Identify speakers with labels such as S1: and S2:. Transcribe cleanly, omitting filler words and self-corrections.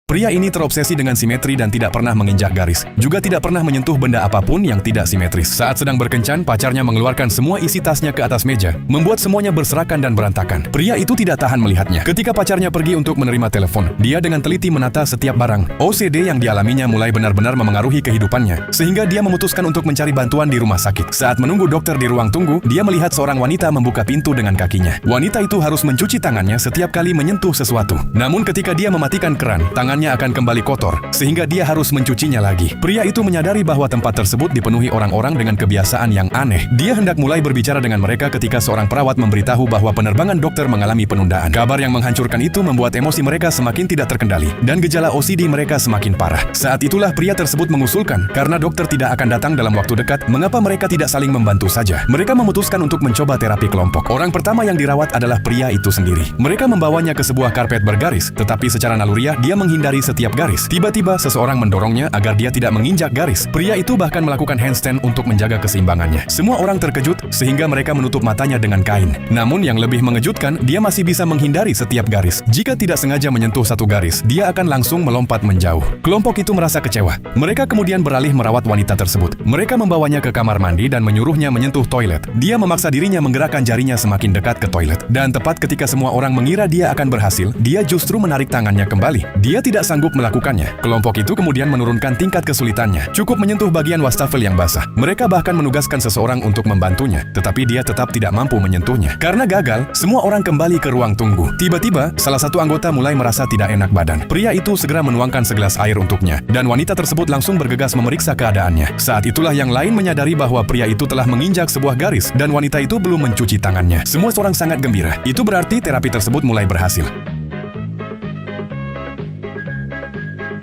S1: Pria ini terobsesi dengan simetri dan tidak pernah menginjak garis. Juga tidak pernah menyentuh benda apapun yang tidak simetris. Saat sedang berkencan, pacarnya mengeluarkan semua isi tasnya ke atas meja, membuat semuanya berserakan dan berantakan. Pria itu tidak tahan melihatnya. Ketika pacarnya pergi untuk menerima telepon, dia dengan teliti menata setiap barang. OCD yang dialaminya mulai benar-benar memengaruhi kehidupannya, sehingga dia memutuskan untuk mencari bantuan di rumah sakit. Saat menunggu dokter di ruang tunggu, dia melihat seorang wanita membuka pintu dengan kakinya. Wanita itu harus mencuci tangannya setiap kali menyentuh sesuatu. Namun ketika dia mematikan keran, tangannya akan kembali kotor, sehingga dia harus mencucinya lagi. Pria itu menyadari bahwa tempat tersebut dipenuhi orang-orang dengan kebiasaan yang aneh. Dia hendak mulai berbicara dengan mereka ketika seorang perawat memberitahu bahwa penerbangan dokter mengalami penundaan. Kabar yang menghancurkan itu membuat emosi mereka semakin tidak terkendali, dan gejala OCD mereka semakin parah. Saat itulah pria tersebut mengusulkan, karena dokter tidak akan datang dalam waktu dekat, mengapa mereka tidak saling membantu saja. Mereka memutuskan untuk mencoba terapi kelompok. Orang pertama yang dirawat adalah pria itu sendiri. Mereka membawanya ke sebuah karpet bergaris, tetapi secara naluriah dia menghindari setiap garis. Tiba-tiba seseorang mendorongnya agar dia tidak menginjak garis. Pria itu bahkan melakukan handstand untuk menjaga keseimbangannya. Semua orang terkejut sehingga mereka menutup matanya dengan kain. Namun yang lebih mengejutkan, dia masih bisa menghindari setiap garis. Jika tidak sengaja menyentuh satu garis, dia akan langsung melompat menjauh. Kelompok itu merasa kecewa. Mereka kemudian beralih merawat wanita tersebut. Mereka membawanya ke kamar mandi dan menyuruhnya menyentuh toilet. Dia memaksa dirinya menggerakkan jarinya semakin dekat ke toilet. Dan tepat ketika semua orang mengira dia akan berhasil, dia justru menarik tangannya kembali. Dia tidak sanggup melakukannya. Kelompok itu kemudian menurunkan tingkat kesulitannya. Cukup menyentuh bagian wastafel yang basah. Mereka bahkan menugaskan seseorang untuk membantunya, tetapi dia tetap tidak mampu menyentuhnya. Karena gagal, semua orang kembali ke ruang tunggu. Tiba-tiba, salah satu anggota mulai merasa tidak enak badan. Pria itu segera menuangkan segelas air untuknya, dan wanita tersebut langsung bergegas memeriksa keadaannya. Saat itulah yang lain menyadari bahwa pria itu telah menginjak sebuah garis, dan wanita itu belum mencuci tangannya. Semua orang sangat gembira. Itu berarti terapi tersebut mulai berhasil.